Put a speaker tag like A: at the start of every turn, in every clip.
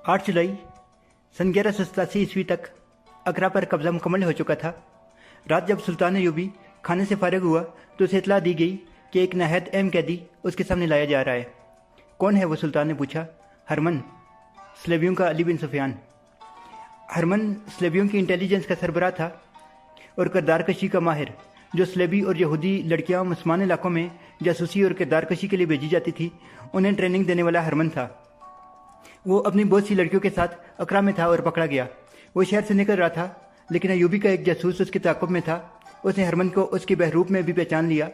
A: 8 जुलाई सन 1187 ईस्वी तक आगरा पर कब्जा मुकम्मल हो चुका था। रात जब सुल्तान अयूबी खाने से फारिग हुआ तो उसे इतला दी गई कि एक नहायत अहम कैदी उसके सामने लाया जा रहा है। कौन है वो? सुल्तान ने पूछा। हरमन, स्लेबियों का अली बिन सुफियान। हरमन स्लेबियों की इंटेलिजेंस का सरबराह था और किरदार कशी का माहिर। जो स्लेबी और यहूदी लड़कियां मुसलमान इलाकों में जासूसी और किरदार कशी के लिए भेजी जाती थी, उन्हें ट्रेनिंग देने वाला हरमन था। वो अपनी बहुत सी लड़कियों के साथ अकरा में था और पकड़ा गया। वो शहर से निकल रहा था, लेकिन अयूबी का एक जासूस उसके ताक़ुब में था। उसने हरमन को उसकी बहरूप में भी पहचान लिया।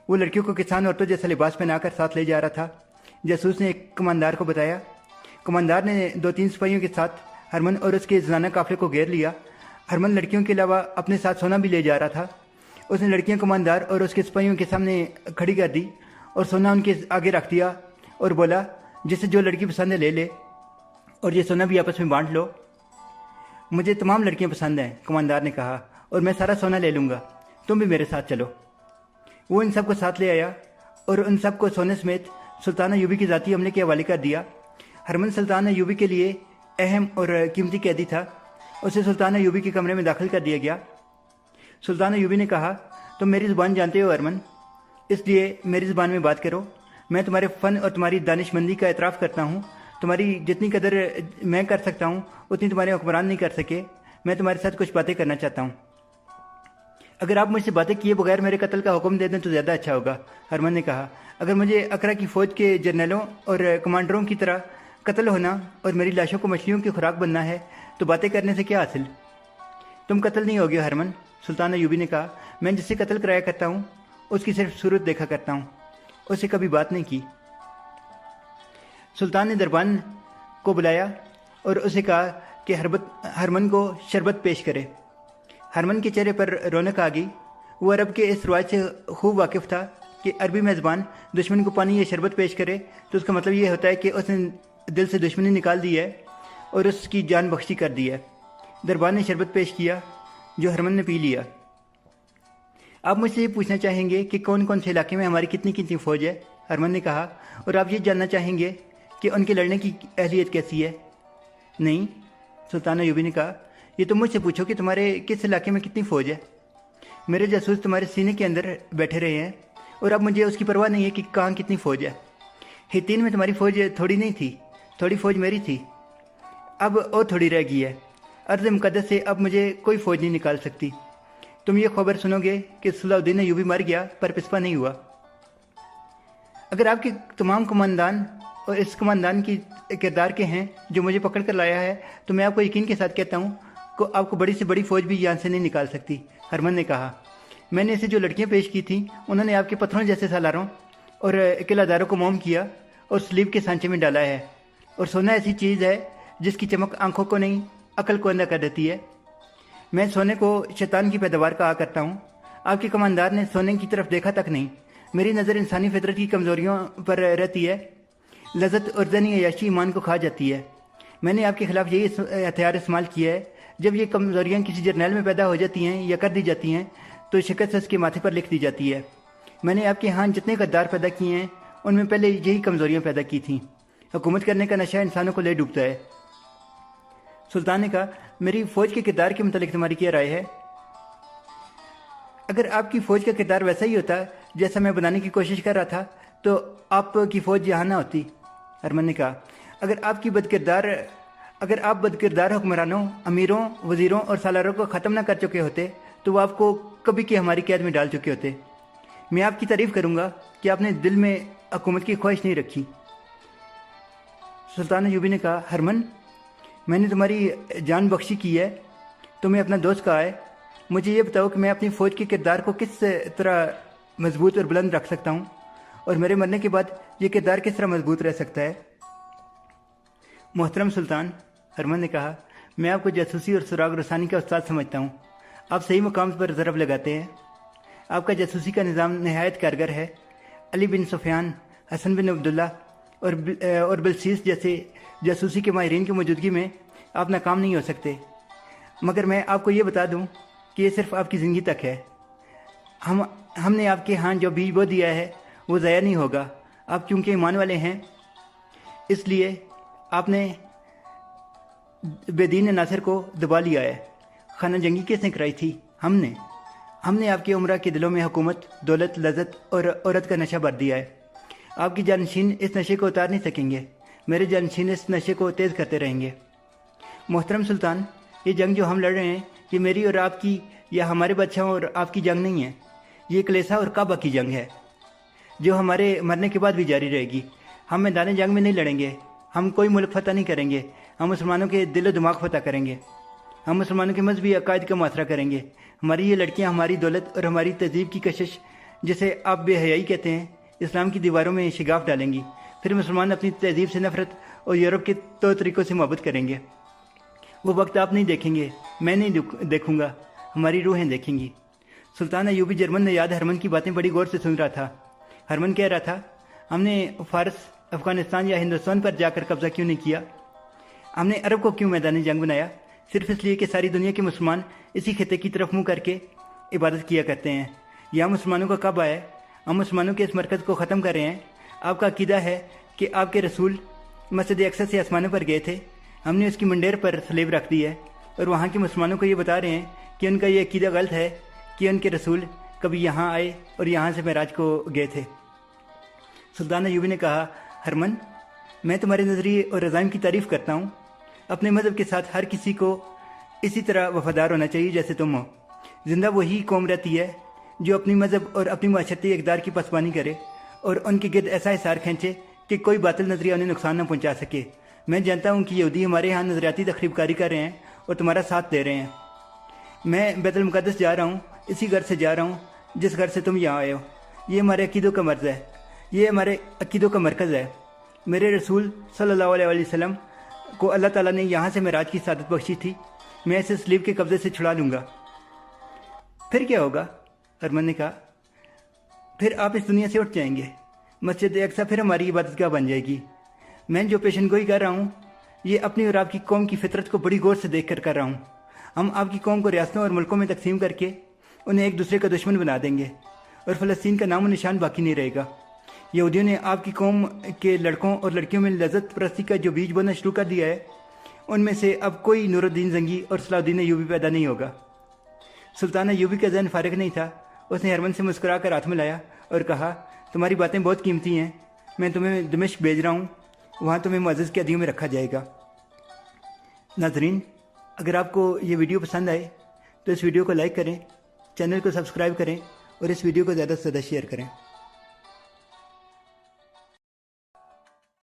A: वो लड़कियों को किसान औरतों जैसा लिबास पहनाकर साथ ले जा रहा था। जासूस ने एक कमांदार को बताया। कमांदार ने 2-3 सिपाहियों के साथ हरमन और उसके ज़नाना काफ़िले को घेर लिया। हरमन लड़कियों के अलावा अपने साथ सोना भी ले जा रहा था। उसने लड़कियां कमांदार और उसके सिपाहियों के सामने खड़ी कर दी और सोना उनके आगे रख दिया और बोला, जिसे जो लड़की पसंद है ले ले और ये सोना भी आपस में बांट लो। मुझे तमाम लड़कियां पसंद हैं, कमांदार ने कहा, और मैं सारा सोना ले लूँगा। तुम भी मेरे साथ चलो। वो इन सब को साथ ले आया और उन सब को सोने समेत सुल्तान अयूबी के ज़ाती अमले के हवाले कर दिया। हरमन सुल्तान अयूबी के लिए अहम और कीमती कैदी था। उसे सुल्तान अयूबी के कमरे में दाखिल कर दिया गया। सुल्तान अयूबी ने कहा, तुम मेरी ज़ुबान जानते हो हरमन, इसलिए मेरी ज़ुबान में बात करो। मैं तुम्हारे फ़न और तुम्हारी दानिशमंदी का एतराफ़ करता हूँ। तुम्हारी जितनी कदर मैं कर सकता हूँ उतनी तुम्हारे हुक्मरान नहीं कर सके। मैं तुम्हारे साथ कुछ बातें करना चाहता हूँ। अगर आप मुझसे बातें किए बगैर मेरे कत्ल का हुक्म दे दें तो ज़्यादा अच्छा होगा, हरमन ने कहा। अगर मुझे अकरा की फ़ौज के जर्नलों और कमांडरों की तरह कत्ल होना और मेरी लाशों को मछलियों की खुराक बनना है तो बातें करने से क्या हासिल? तुम कत्ल नहीं होगे हरमन, सुल्तान अयूबी ने कहा। मैं जिससे कत्ल कराया करता हूँ उसकी सिर्फ सूरत देखा करता हूँ, उससे कभी बात नहीं की। सुल्तान ने दरबान को बुलाया और उसे कहा कि हरमन को शरबत पेश करे। हरमन के चेहरे पर रौनक आ गई। वो अरब के इस रवाज से खूब वाकिफ़ था कि अरबी मेज़बान दुश्मन को पानी या शरबत पेश करे तो उसका मतलब ये होता है कि उसने दिल से दुश्मनी निकाल दी है और उसकी जान बख्शी कर दी है। दरबान ने शरबत पेश किया जो हरमन ने पी लिया। आप मुझसे ये पूछना चाहेंगे कि कौन कौन से इलाके में हमारी कितनी कितनी फ़ौज है, हरमन ने कहा, और आप ये जानना चाहेंगे कि उनके लड़ने की अहलियत कैसी है? नहीं, सुल्तान अयूबी ने कहा, ये तुम मुझसे पूछो कि तुम्हारे किस इलाके में कितनी फ़ौज है। मेरे जासूस तुम्हारे सीने के अंदर बैठे रहे हैं और अब मुझे उसकी परवाह नहीं है कि कहाँ कितनी फ़ौज है। हित्तीन में तुम्हारी फ़ौज थोड़ी नहीं थी, थोड़ी फ़ौज मेरी थी, अब और थोड़ी रह गई है। अर्ज़ मुक़द्दस से अब मुझे कोई फ़ौज नहीं निकाल सकती। तुम ये खबर सुनोगे कि सलाहुद्दीन अयूबी मर गया पर पिस्पा नहीं हुआ। अगर आपके तमाम कमांदान और इस कमांदान की किरदार के हैं जो मुझे पकड़ कर लाया है तो मैं आपको यकीन के साथ कहता हूँ कि आपको बड़ी से बड़ी फ़ौज भी यहाँ से नहीं निकाल सकती, हरमन ने कहा। मैंने इसे जो लड़कियाँ पेश की थीं उन्होंने आपके पत्थरों जैसे सालारों और किलादारों को मोम किया और स्लीव के सांचे में डाला है। और सोना ऐसी चीज़ है जिसकी चमक आंखों को नहीं अकल को अंधा कर देती है। मैं सोने को शैतान की पैदावार कहा करता हूँ। आपके कमांदार ने सोने की तरफ देखा तक नहीं। मेरी नज़र इंसानी फितरत की कमज़ोरियों पर रहती है। लज़्ज़त और ज़नी अय्याशी ईमान को खा जाती है। मैंने आपके खिलाफ यही हथियार इस्तेमाल किया है। जब ये कमज़ोरियाँ किसी जर्नल में पैदा हो जाती हैं या कर दी जाती हैं तो शिकस्त उसके माथे पर लिख दी जाती है। मैंने आपके यहाँ जितने गद्दार पैदा किए हैं उनमें पहले यही कमज़ोरियाँ पैदा की थीं। हुकूमत करने का नशा इंसानों को ले डूबता है। सुल्तान ने कहा, मेरी फ़ौज के किरदार के मुतालिक तुम्हारी क्या राय है? अगर आपकी फ़ौज का किरदार वैसा ही होता जैसा मैं बनाने की कोशिश कर रहा था तो आपकी फ़ौज यहाँ ना होती, हरमन ने कहा। अगर आप बदकिरदार हुक्मरानों, अमीरों, वज़ीरों और सालारों को ख़त्म ना कर चुके होते तो वो आपको कभी की हमारी कैद में डाल चुके होते। मैं आपकी तारीफ़ करूँगा कि आपने दिल में हुकूमत की ख्वाहिश नहीं रखी। सुल्तान अयूबी ने कहा, हरमन, मैंने तुम्हारी जान बख्शी की है, तुम्हें अपना दोस्त कहा है। मुझे ये बताओ कि मैं अपनी फ़ौज के किरदार को किस तरह मजबूत और बुलंद रख सकता हूँ और मेरे मरने के बाद ये किरदार किस तरह मजबूत रह सकता है? मोहतरम सुल्तान, हरमन ने कहा, मैं आपको जासूसी और सुराग रसानी का उस्ताद समझता हूँ। आप सही मुकाम पर ज़रब लगाते हैं। आपका जासूसी का निज़ाम नहायत कारगर है। अली बिन सुफियान, हसन बिन अब्दुल्ला और बिलसीस जैसे जासूसी के माहिरीन की मौजूदगी में आप नाकाम नहीं हो सकते। मगर मैं आपको ये बता दूं कि ये सिर्फ आपकी ज़िंदगी तक है। हमने आपके यहाँ जो बीज बो दिया है वो ज़ाया नहीं होगा। आप चूँकि ईमान वाले हैं इसलिए आपने बेदीन नासिर को दबा लिया है। खाना जंगी किसने कराई थी? हमने आपकी उम्रा के दिलों में हुकूमत, दौलत, लज्जत और औरत का नशा भर दिया है। आपकी जानशीन इस नशे को उतार नहीं सकेंगे। मेरे जानशीन इस नशे को तेज़ करते रहेंगे। मोहतरम सुल्तान, ये जंग जो हम लड़ रहे हैं, ये मेरी और आपकी या हमारे बादशाहों और आपकी जंग नहीं है। ये कलेसा और काबा की जंग है, जो हमारे मरने के बाद भी जारी रहेगी। हम मैदान जंग में नहीं लड़ेंगे। हम कोई मुल्क फतह नहीं करेंगे। हम मुसलमानों के दिल दिमाग फतह करेंगे। हम मुसलमानों के मजहबी अकायद का मुआसरा करेंगे। हमारी ये लड़कियां हमारी दौलत और हमारी तहजीब की कशिश, जिसे आप बेहयाई कहते हैं, इस्लाम की दीवारों में शिगाफ डालेंगी। फिर मुसलमान अपनी तहजीब से नफरत और यूरोप के तौर तरीक़ों से मोहब्बत करेंगे। वो वक्त आप नहीं देखेंगे, मैं नहीं देखूंगा, हमारी रूहें देखेंगी। सुल्तान अयूबी जर्मन ने याद हरमन की बातें बड़ी गौर से सुन रहा था। हरमन कह रहा था, हमने फ़ारस, अफ़गानिस्तान या हिंदुस्तान पर जाकर कब्ज़ा क्यों नहीं किया? हमने अरब को क्यों मैदान जंग बनाया? सिर्फ इसलिए कि सारी दुनिया के मुसलमान इसी खिते की तरफ मुँह करके इबादत किया करते हैं। यहाँ मुसलमानों का कब आया? हम मुसलमानों के इस मरकज़ को ख़त्म कर रहे हैं। आपका अकीदा है कि आपके रसूल मस्जिद अक्सा से आसमानों पर गए थे। हमने उसकी मंडेर पर स्लेब रख दी है और वहाँ के मुसलमानों को ये बता रहे हैं कि उनका ये अकीदा गलत है कि उनके रसूल कभी यहाँ आए और यहाँ से महराज को गए थे। सुल्तान अयूबी ने कहा, हरमन, मैं तुम्हारे नज़रिए और रज़ाइम की तारीफ़ करता हूँ। अपने मज़हब के साथ हर किसी को इसी तरह वफ़ादार होना चाहिए जैसे तुम हो। ज़िंदा वही कौम रहती है जो अपनी मज़हब और अपनी माशरती इक़दार की पसबानी करे और उनके गिर्द ऐसा हिसार खींचे कि कोई बातिल नज़रिया उन्हें नुकसान न पहुँचा सके। मैं जानता हूँ कि यहूदी हमारे यहाँ नज़रियाती तखरीबकारी कर रहे हैं और तुम्हारा साथ दे रहे हैं। मैं बैतुल मुक़द्दस जा रहा हूँ, इसी घर से जा रहा हूँ जिस घर से तुम यहाँ आए हो। ये हमारे अकीदों का मर्ज़ है, ये हमारे अकीदों का मरकज़ है। मेरे रसूल सल्लल्लाहु अलैहि वसल्लम को अल्लाह ताला ने यहाँ से महराज की सादत बख्शी थी। मैं इसे स्लीब के कब्ज़े से छुड़ा लूँगा। फिर क्या होगा? हरमन ने कहा, फिर आप इस दुनिया से उठ जाएंगे। मस्जिद अक्सा फिर हमारी इबादत गाह बन जाएगी। मैं जो पेशनगोई कर रहा हूँ, ये अपनी और आपकी कौम की फितरत को बड़ी गौर से देख कर रहा हूँ। हम आपकी कौम को रियासतों और मुल्कों में तकसीम करके उन्हें एक दूसरे का दुश्मन बना देंगे और फ़लस्तीन का नामो निशान बाकी नहीं रहेगा। यहूदियों ने आपकी कौम के लड़कों और लड़कियों में लज्जत परस्ती का जो बीज बोना शुरू कर दिया है, उनमें से अब कोई नूरुद्दीन जंगी और सलाहुद्दीन अयूबी पैदा नहीं होगा। सुल्तान अयूबी का ज़हन फारिग नहीं था। उसने हरमन से मुस्कुरा कर हाथ मिलाया और कहा, तुम्हारी बातें बहुत कीमती हैं। मैं तुम्हें दमिश्क भेज रहा हूँ, वहाँ तुम्हें मुअज़्ज़ज़ कैदियों में रखा जाएगा। नाज़रीन, अगर आपको ये वीडियो पसंद आए तो इस वीडियो को लाइक करें, चैनल को सब्सक्राइब करें और इस वीडियो को ज़्यादा से ज़्यादा शेयर करें।